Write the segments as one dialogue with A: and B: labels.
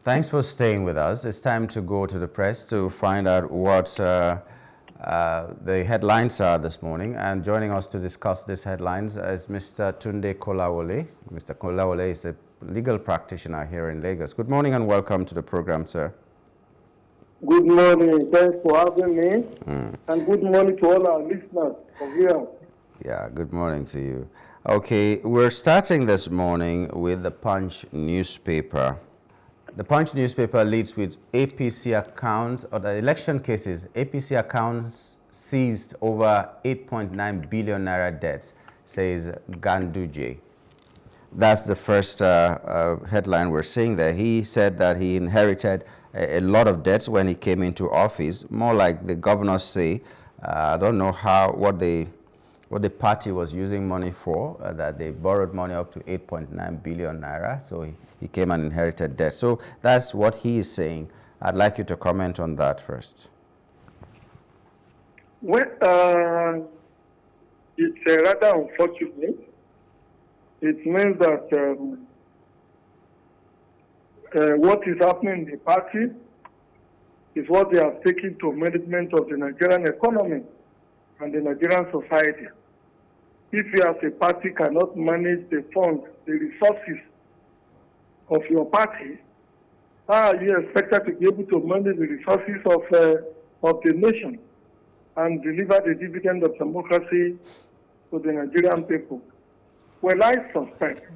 A: Thanks for staying with us. It's time to go to the press to find out what the headlines are this morning. And joining us to discuss these headlines is Mr. Tunde Kolawole. Mr. Kolawole is a legal practitioner here in Lagos. Good morning and welcome to the program, sir.
B: Good morning. Thanks for having me. And good morning to all our listeners of here.
A: Yeah, good morning to you. Okay, we're starting this morning with the Punch newspaper. The Punch newspaper leads with APC accounts, or the election cases, APC accounts seized over 8.9 billion naira debts, says Ganduje. That's the first headline we're seeing there. He said that he inherited a lot of debts when he came into office, more like the governors say. I don't know what the party was using money for, that they borrowed money up to 8.9 billion naira. So he came and inherited debt. So that's what he is saying. I'd like you to comment on that first.
B: Well, it's rather unfortunate. It means that what is happening in the party is what they have taken to management of the Nigerian economy and the Nigerian society. If you as a party cannot manage the funds, the resources of your party, how are you expected to be able to manage the resources of the nation and deliver the dividend of democracy to the Nigerian people? Well, I suspect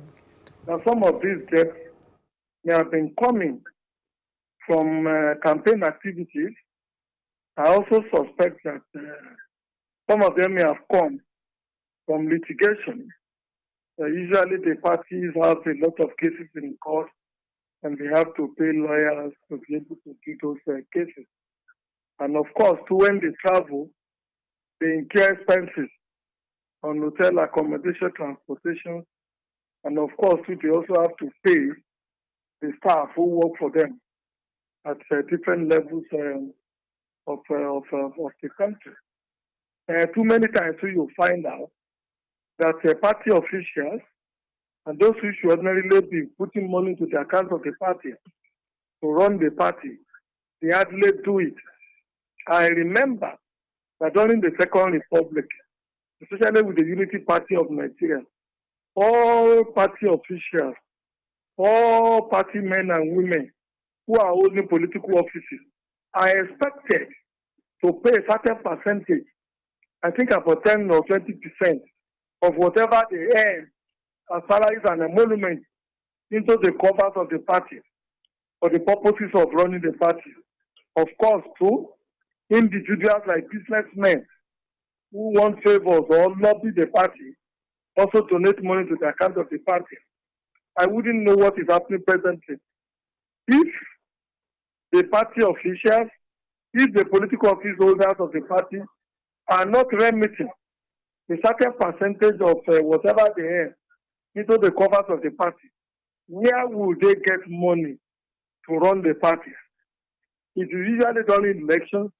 B: that some of these debts may have been coming from campaign activities. I also suspect that some of them may have come from litigation. Usually the parties have a lot of cases in court and they have to pay lawyers to be able to do those cases. And of course, too, when they travel, they incur expenses on hotel accommodation, transportation, and of course, too, they also have to pay the staff who work for them at different levels of the country. Too many times, too, you find out that party officials and those who should ordinarily be putting money into the account of the party to run the party, they hardly do it. I remember that during the Second Republic, especially with the Unity Party of Nigeria, all party officials, all party men and women who are holding political offices are expected to pay a certain percentage, I think about 10 or 20% of whatever they earn as salaries and emoluments into the covers of the party for the purposes of running the party. Of course, too, individuals like businessmen who want favors or lobby the party also donate money to the account of the party. I wouldn't know what is happening presently. If the party officials, if the political office holders of the party are not remitting a certain percentage of whatever they earn into the covers of the party, where will they get money to run the party? It is usually done in elections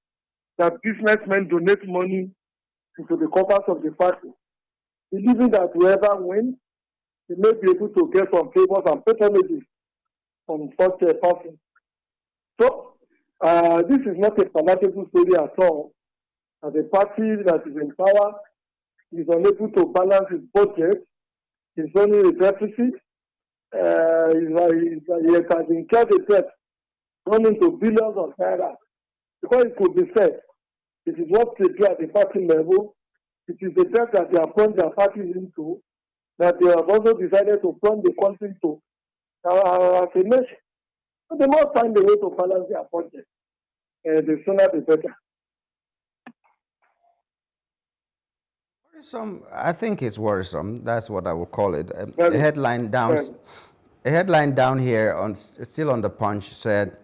B: that businessmen donate money into the covers of the party, believing that whoever wins, they may be able to get some favors and patronages from such a person. So, this is not a palatable story at all. The party that is in power is unable to balance its budget, is running a deficit, it has incurred a debt running to billions of naira. Because it could be said, it is what they do at the party level, it is the debt that they have plunged their parties into, that they have also decided to plunge the country into as a nation. So they must find a way to balance their budget. The sooner the better.
A: I think it's worrisome. That's what I would call it. A headline down here, still on the Punch, said,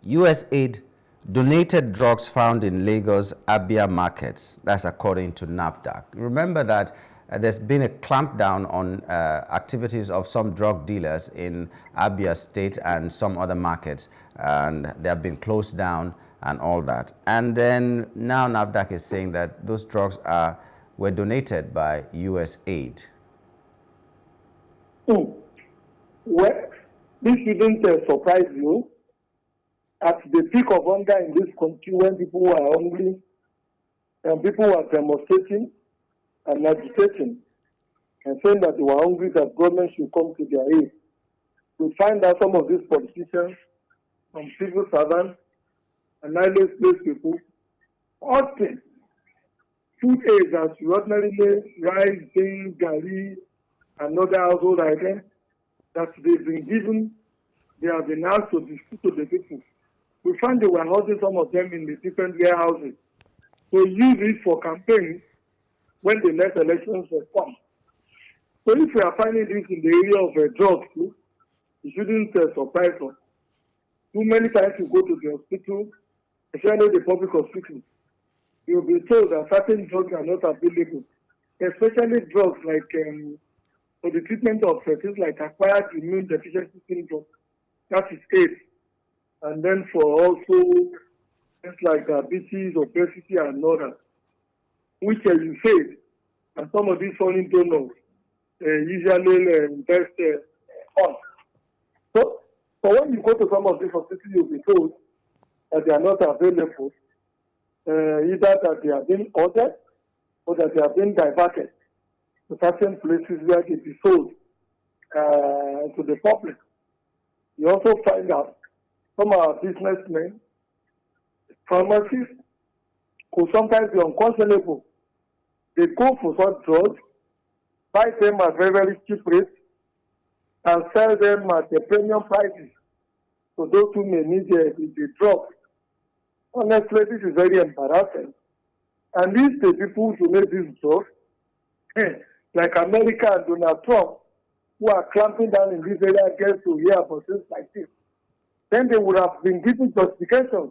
A: U.S. aid donated drugs found in Lagos Abia markets. That's according to NAFDAC. Remember that there's been a clampdown on activities of some drug dealers in Abia State and some other markets, and they have been closed down and all that. And then now NAFDAC is saying that those drugs were donated by U.S. aid.
B: Well, This shouldn't surprise you. At the peak of hunger in this country, when people were hungry and people were demonstrating and agitating and saying that they were hungry, that government should come to their aid, we find that some of these politicians, some civil servants, and highly placed people, often food aids as we ordinarily rice, beans, gari, and other household items that they've been given, they have been asked to distribute to the people. We find they were holding some of them in the different warehouses to use it for campaigns when the next elections will come. So if we are finding this in the area of drugs too, it shouldn't surprise us. Too many times you go to the hospital, especially the public hospital, you'll be told that certain drugs are not available, especially drugs like for the treatment of things like acquired immune deficiency syndrome, that is AIDS, and then for also things like diabetes, obesity, and others, which you said, and some of these foreign donors usually invest on. So when you go to some of these hospitals, you'll be told that they are not available, either that they have been ordered or that they have been diverted to certain places where they be sold to the public. You also find out some of our businessmen, pharmacists, could sometimes be unconscionable. They go for such drugs, buy them at very, very cheap rates, and sell them at the premium prices to those who may need the drug. Honestly, this is very embarrassing. And these the people who make these drugs, like America and Donald Trump, who are clamping down in this area against to hear about things like this, then they would have been given justification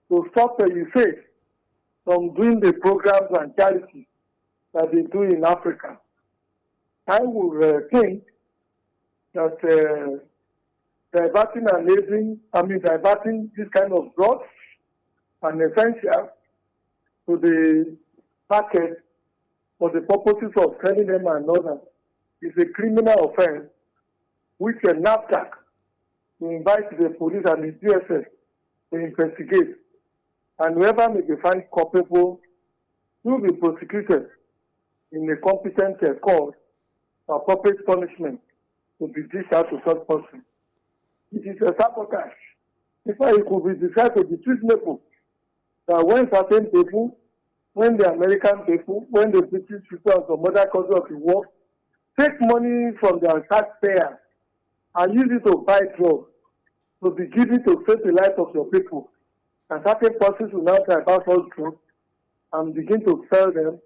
B: to stop the USAID from doing the programs and charities that they do in Africa. I would think that diverting this kind of drugs and essential to the market for the purposes of selling them and others is a criminal offense, which a NAFDAC to invite the police and the DSS to investigate, and whoever may be found culpable will be prosecuted in a competent court for appropriate punishment to be dished out to such person. It is a sabotage. In fact, it could be described to be treasonable that when certain people, when the American people, when the British people and some other countries of the world take money from their taxpayers and use it to buy drugs, to be given to save the life of your people, and certain persons will now try about those drugs and begin to sell them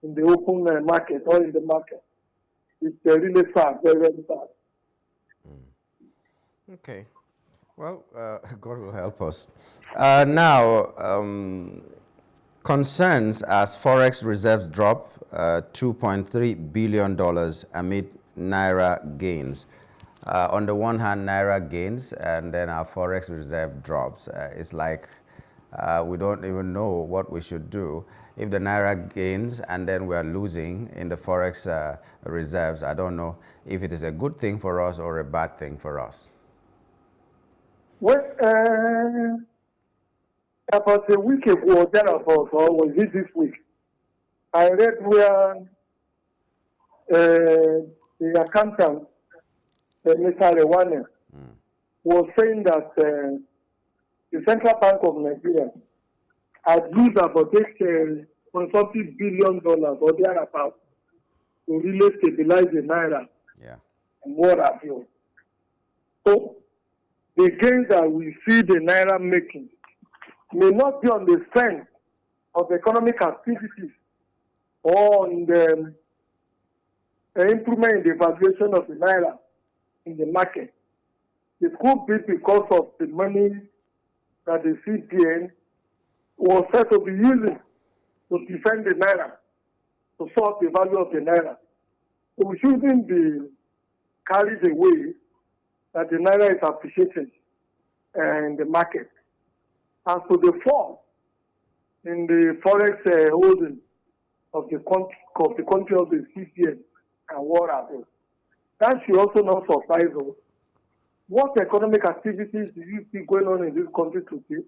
B: in the open market or in the market. It's really sad, very, very sad.
A: Okay. Well, God will help us. Now, concerns as Forex reserves drop $2.3 billion amid Naira gains. On the one hand, Naira gains, and then our Forex reserve drops. It's like we don't even know what we should do. If the Naira gains and then we're losing in the Forex reserves, I don't know if it is a good thing for us or a bad thing for us.
B: Well, about a week ago, thereabouts, or was it this week, I read where the accountant, Mr. Rewane, was saying that the Central Bank of Nigeria had used about $80 billion or thereabouts to really stabilize the Naira and what have you. So, the gains that we see the Naira making may not be on the strength of economic activities or on the improvement in the valuation of the Naira in the market. It could be because of the money that the CBN was said to be using to defend the Naira, to sort the value of the Naira. So we shouldn't be carried away that the Naira is appreciating in the market. As to the fall in the Forex holding of the country of the CBN and what have you, that should also not surprise us, what economic activities do you see going on in this country today?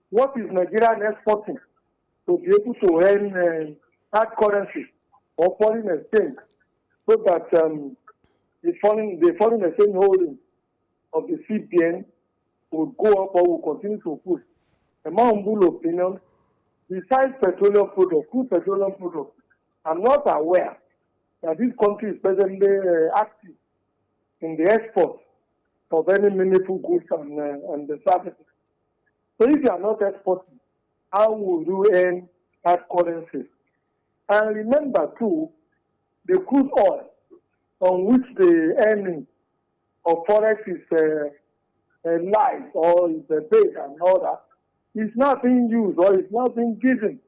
B: What is Nigeria exporting to be able to earn hard currency or foreign exchange so that the foreign exchange holding of the CBN will go up or will continue to push? In my humble opinion, besides petroleum products, crude petroleum products, I'm not aware that this country is presently active in the export of any meaningful goods and the services. So if you are not exporting, how will you earn hard currencies? And remember too, the crude oil on which the earning of forex is lies or is based and all that is not being used or is not being given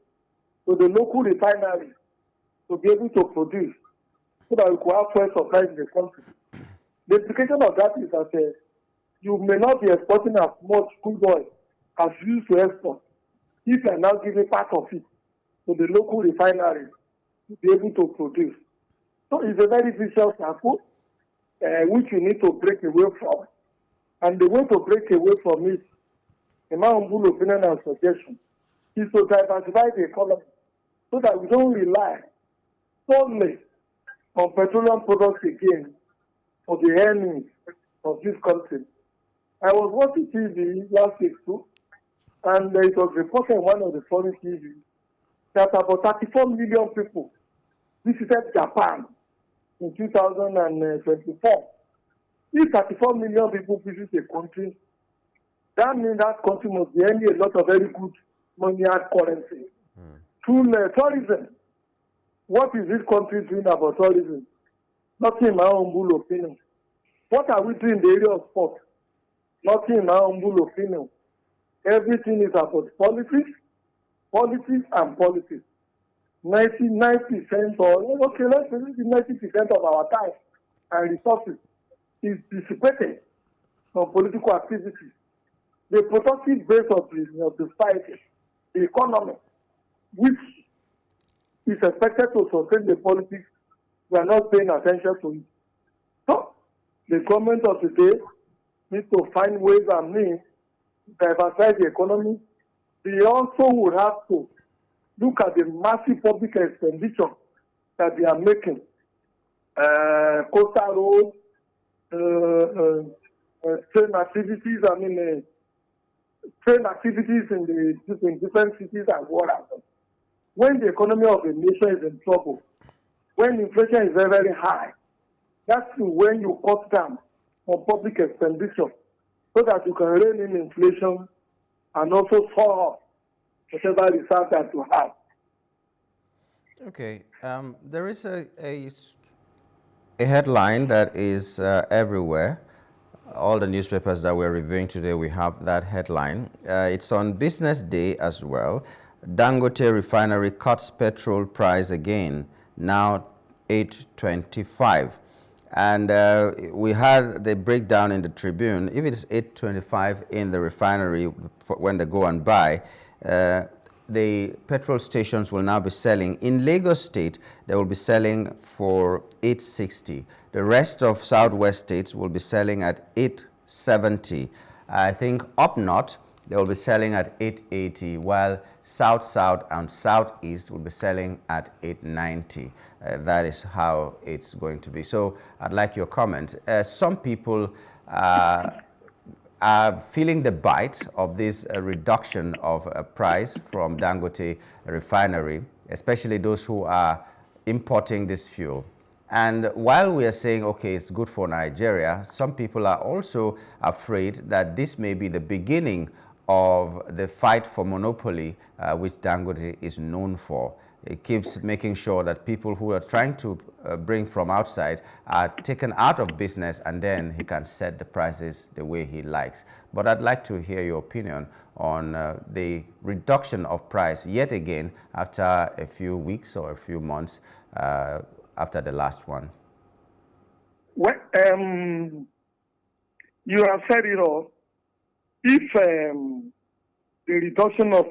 B: to the local refineries to be able to produce so that we could have fuel supply in the country. The implication of that is that you may not be exporting as much crude oil as you used to export if you are now giving part of it to the local refineries to be able to produce. So it's a very vicious cycle which you need to break away from. And the way to break away from it, in my humble opinion and suggestion, is to diversify the economy so that we don't rely solely on petroleum products again for the earnings of this country. I was watching TV last week too, and it was reported in one of the foreign TV that about 34 million people visited Japan in 2024. If 34 million people visit a country, that means that country must be earning a lot of very good money and currency. Through tourism, what is this country doing about tourism? Nothing in my humble opinion. What are we doing in the area of sport? Nothing in my humble opinion. Everything is about politics and politics. 99% or, okay, let's say 90% of our time and resources is dissipated on political activities. The productive base of the society, the economy, which is expected to sustain the politics, we are not paying attention to it. So, the government of today needs to find ways and means to diversify the economy. They also would have to look at the massive public expenditure that they are making. Coastal roads, train activities, train activities in different cities and whatever. When the economy of a nation is in trouble, when inflation is very, very high, that's when you cut down on public expenditure so that you can rein in inflation and also solve off whatever reserve that you have.
A: Okay, there is a headline that is everywhere. All the newspapers that we're reviewing today, we have that headline. It's on Business Day as well. Dangote refinery cuts petrol price again, now $8.25. And we had the breakdown in the Tribune. If it's $8.25 in the refinery when they go and buy, the petrol stations will now be selling. In Lagos State, they will be selling for $8.60. The rest of Southwest states will be selling at $8.70. I think up north, they will be selling at $8.80, while South and Southeast will be selling at $8.90. That is how it's going to be. So I'd like your comment. Some people are feeling the bite of this reduction of price from Dangote refinery, especially those who are importing this fuel. And while we are saying, okay, it's good for Nigeria, some people are also afraid that this may be the beginning of the fight for monopoly, which Dangote is known for. It keeps making sure that people who are trying to bring from outside are taken out of business, and then he can set the prices the way he likes. But I'd like to hear your opinion on the reduction of price yet again after a few weeks or a few months after the last one.
B: Well, you have said it all. If the reduction of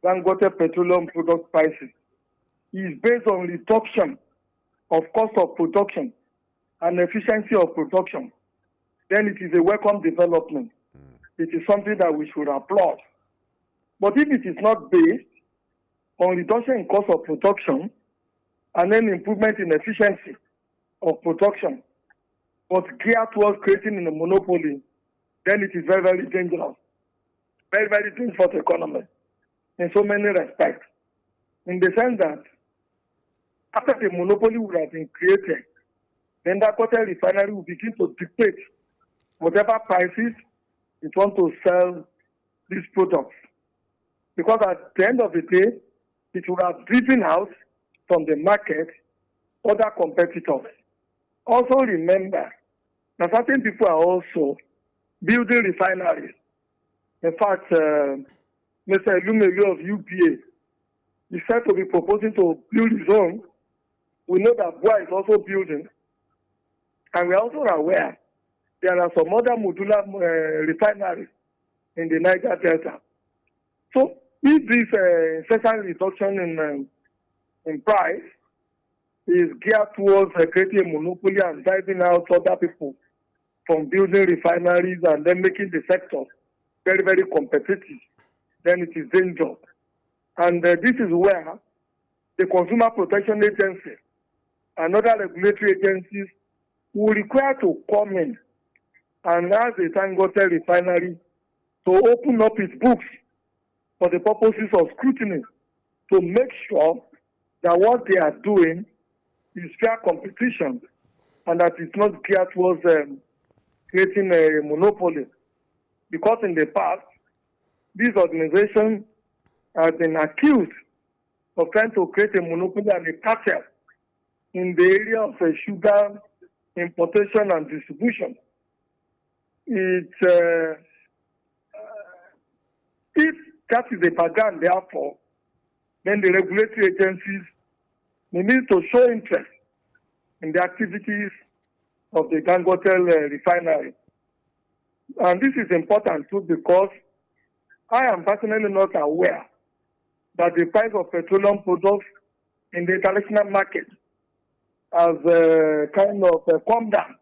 B: Dangote petroleum product prices is based on reduction of cost of production and efficiency of production, then it is a welcome development. It is something that we should applaud. But if it is not based on reduction in cost of production and then improvement in efficiency of production, but geared towards creating a monopoly, then it is very, very dangerous. Very, very dangerous for the economy in so many respects. In the sense that after the monopoly would have been created, then that Dangote refinery will begin to dictate whatever prices it wants to sell these products. Because at the end of the day, it would have driven out from the market other competitors. Also remember that certain people are also building refineries. In fact, Mr. Elumelu of UPA is said to be proposing to build his own. We know that Boa is also building. And we are also aware there are some other modular refineries in the Niger Delta. So if this incessant reduction in price is geared towards creating a monopoly and driving out other people from building refineries and then making the sector very, very competitive, then it is dangerous. And this is where the Consumer Protection Agency and other regulatory agencies will require to come in and ask the Dangote refinery to open up its books for the purposes of scrutiny to make sure that what they are doing is fair competition and that it's not geared towards creating a monopoly. Because in the past, this organization has been accused of trying to create a monopoly and a cartel in the area of sugar importation and distribution. If that is a bargain, therefore, then the regulatory agencies they need to show interest in the activities of the Dangote refinery. And this is important too because I am personally not aware that the price of petroleum products in the international market has kind of come down.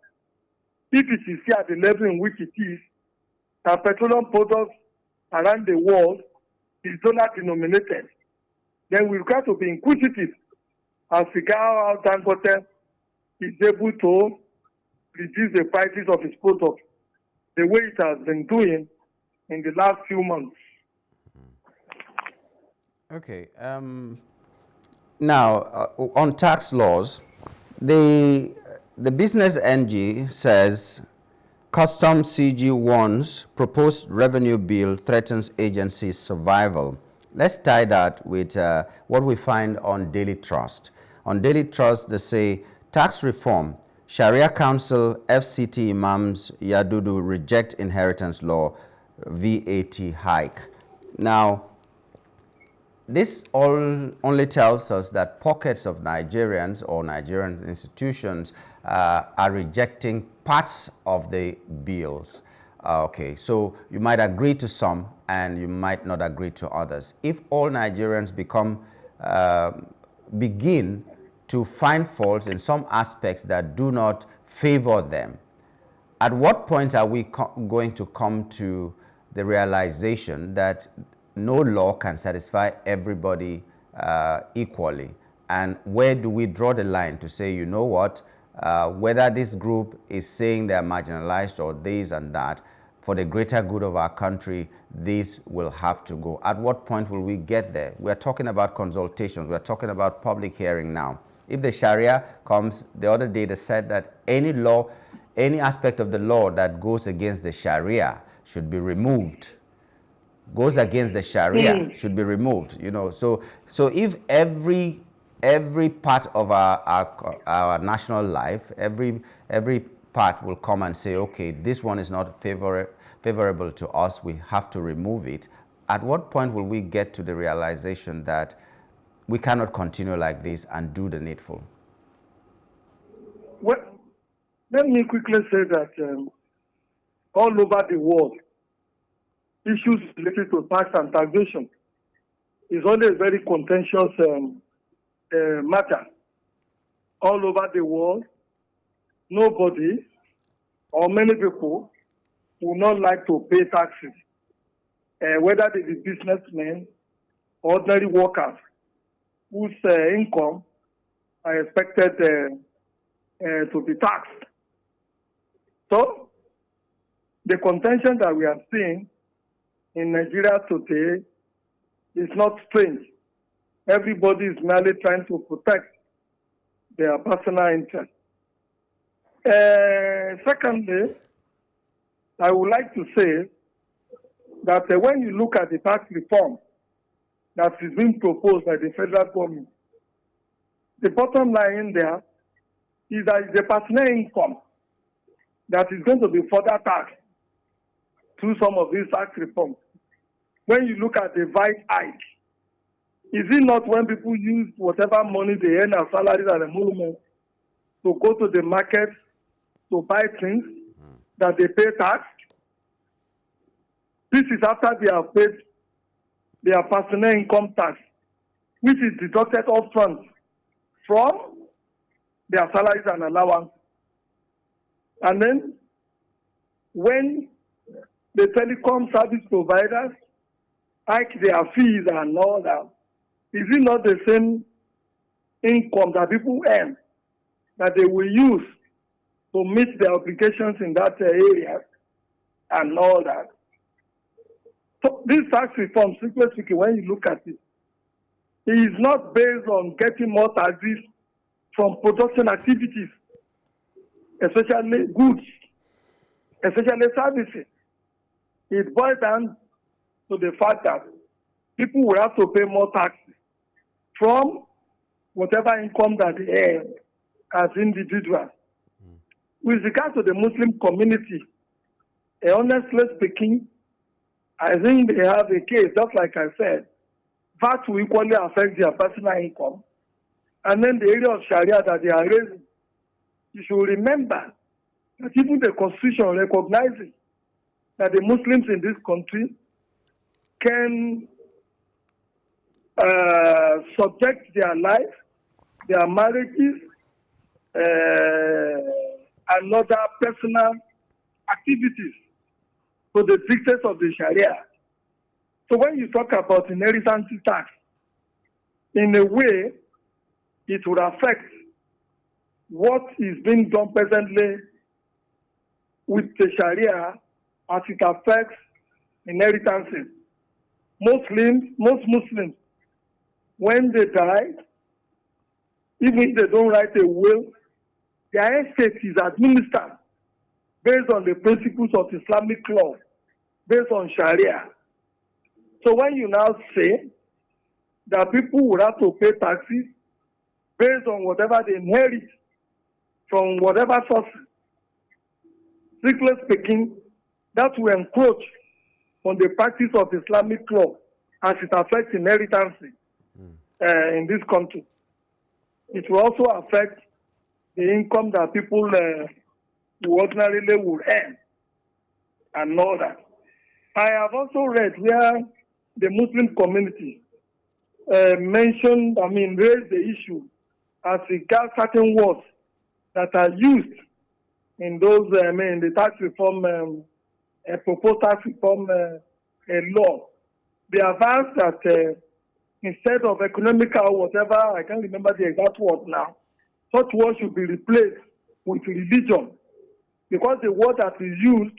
B: If it is here at the level in which it is, that petroleum products around the world is dollar denominated, then we require to be inquisitive and figure out how Dangote is able to reduce the prices of its products the way it has been doing in the last few months.
A: Okay. Now, on tax laws, the business NG says Custom CG warns proposed revenue bill threatens agency's survival. Let's tie that with what we find on Daily Trust. On Daily Trust, they say tax reform, Sharia Council, FCT Imams Yadudu reject inheritance law, VAT hike. Now, this only tells us that pockets of Nigerians or Nigerian institutions are rejecting parts of the bills. Okay, so you might agree to some and you might not agree to others. If all Nigerians begin to find faults in some aspects that do not favor them, at what point are we going to come to the realization that no law can satisfy everybody equally? And where do we draw the line to say, you know what, whether this group is saying they're marginalized or this and that, for the greater good of our country, this will have to go. At what point will we get there? We're talking about consultations. We're talking about public hearing now. If the Sharia comes, the other day they said that any law, any aspect of the law that goes against the Sharia should be removed. Goes against the Sharia should be removed. You know, so if every part of our national life, every part will come and say, okay, this one is not favorable to us, we have to remove it. At what point will we get to the realization that we cannot continue like this and do the needful?
B: Well, let me quickly say that all over the world, issues related to tax and taxation is always a very contentious matter. All over the world, nobody or many people will not like to pay taxes, whether they be businessmen or ordinary workers whose income are expected to be taxed. So, the contention that we are seeing in Nigeria today is not strange. Everybody is merely trying to protect their personal interests. Secondly, I would like to say that when you look at the tax reform that is being proposed by the federal government, the bottom line in there is that the personal income that is going to be further taxed through some of these tax reforms. When you look at the VAT hike, is it not when people use whatever money they earn as salaries and emoluments to go to the market to buy things that they pay tax? This is after they have paid their personal income tax, which is deducted upfront from their salaries and allowance. And then, when the telecom service providers hike their fees and all that, is it not the same income that people earn that they will use to meet their obligations in that area and all that? So this tax reform, simply speaking, when you look at it, it is not based on getting more taxes from production activities, especially goods, especially services. It boils down to the fact that people will have to pay more taxes from whatever income that they earn as individuals. With regard to the Muslim community, honestly speaking, I think they have a case, just like I said, VAT will equally affect their personal income. And then the area of Sharia that they are raising, you should remember that even the Constitution recognizes that the Muslims in this country can subject their life, their marriages, and other personal activities to the dictates of the Sharia. So when you talk about inheritance tax, in a way, it would affect what is being done presently with the Sharia as it affects inheritances. Most Muslims, when they die, even if they don't write a will, their estate is administered based on the principles of Islamic law, based on Sharia. So when you now say that people will have to pay taxes based on whatever they inherit from whatever sources, strictly speaking, that will encroach on the practice of Islamic law as it affects inheritance in this country. It will also affect the income that people ordinarily would earn and all that. I have also read where the Muslim community raised the issue as regards certain words that are used in those, the tax reform, proposed tax reform law. They have asked that instead of economical or whatever, I can't remember the exact word now, such word should be replaced with religion, because the word that is used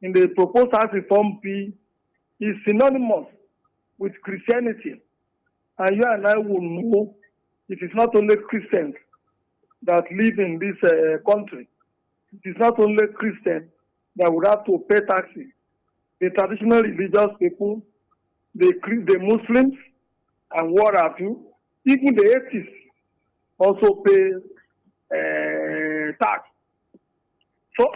B: in the proposed tax reform bill is synonymous with Christianity. And you and I will know it is not only Christians that live in this country. It is not only Christians that would have to pay taxes. The traditional religious people, the Muslims, and what have you, even the atheists also pay tax. So,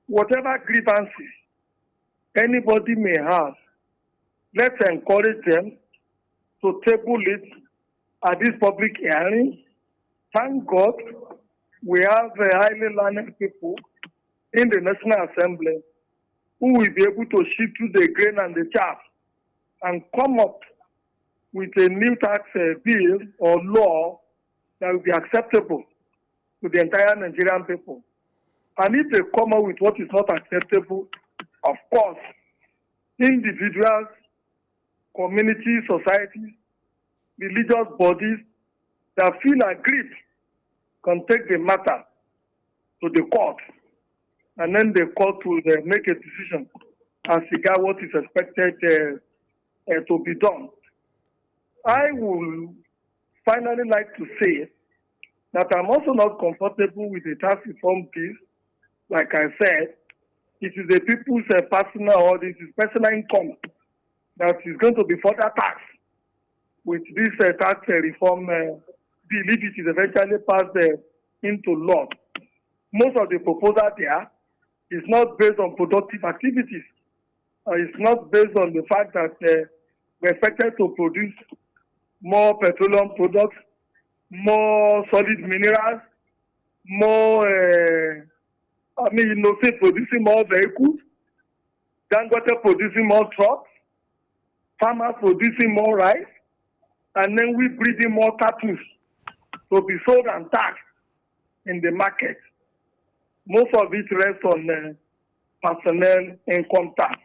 B: whatever grievances anybody may have, let's encourage them to table it at this public hearing. Thank God we have highly learned people in the National Assembly who will be able to shift through the grain and the chaff and come up with a new tax bill or law that will be acceptable to the entire Nigerian people. And if they come up with what is not acceptable, of course, individuals, communities, societies, religious bodies that feel aggrieved can take the matter to the court, and then the court will make a decision as regards what is expected to be done. I would finally like to say that I'm also not comfortable with the tax reform piece. Like I said, it is the people's personal or this is personal income that is going to be further taxed with this tax reform bill if it is eventually passed into law. Most of the proposal there is not based on productive activities. It's not based on the fact that we're expected to produce more petroleum products, more solid minerals, more, producing more vehicles, Dangote producing more trucks, farmers producing more rice, and then we breeding more cattle to be sold and taxed in the market. Most of it rests on personnel income tax,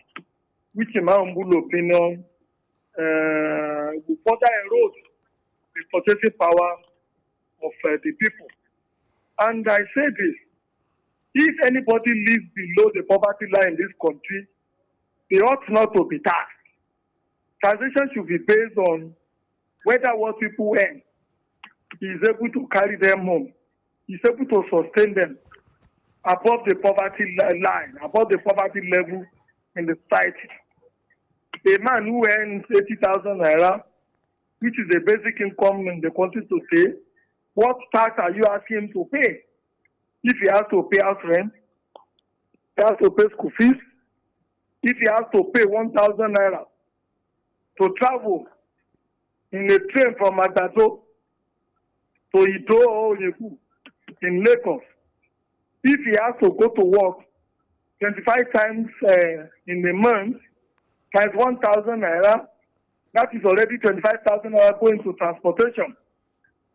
B: which in my humble opinion will further erode the purchasing power of the people. And I say this, if anybody lives below the poverty line in this country, they ought not to be taxed. Taxation should be based on whether what people earn is able to carry them home, is able to sustain them above the poverty line, above the poverty level in the society. A man who earns 80,000 naira, which is the basic income in the country today, what tax are you asking him to pay? If he has to pay house rent, he has to pay school fees, if he has to pay 1,000 naira to travel in a train from Agado to Ido or Yeku in Lagos, if he has to go to work 25 times in a month, times 1,000 naira, that is already 25,000 naira going to transportation.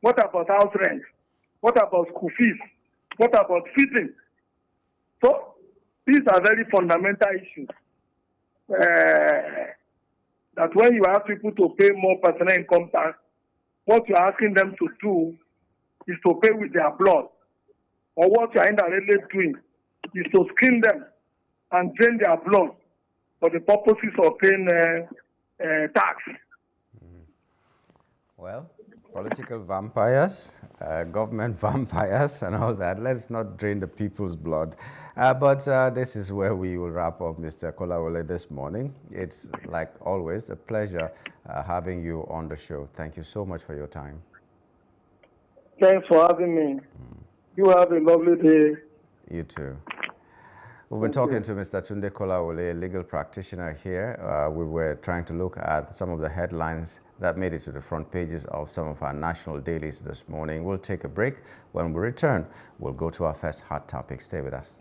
B: What about house rent? What about school fees? What about feeding? So these are very fundamental issues. That when you ask people to pay more personal income tax, what you're asking them to do is to pay with their blood. Or what you're indirectly doing is to skin them and drain their blood for the purposes of paying tax.
A: Well, political vampires, government vampires and all that. Let's not drain the people's blood. But this is where we will wrap up, Mr. Kolawole, this morning. It's, like always, a pleasure having you on the show. Thank you so much for your time.
B: Thanks for having me. You have a lovely day.
A: You too. We've been talking to Mr. Tunde Kolawole, a legal practitioner here. We were trying to look at some of the headlines that made it to the front pages of some of our national dailies this morning. We'll take a break. When we return, we'll go to our first hot topic. Stay with us.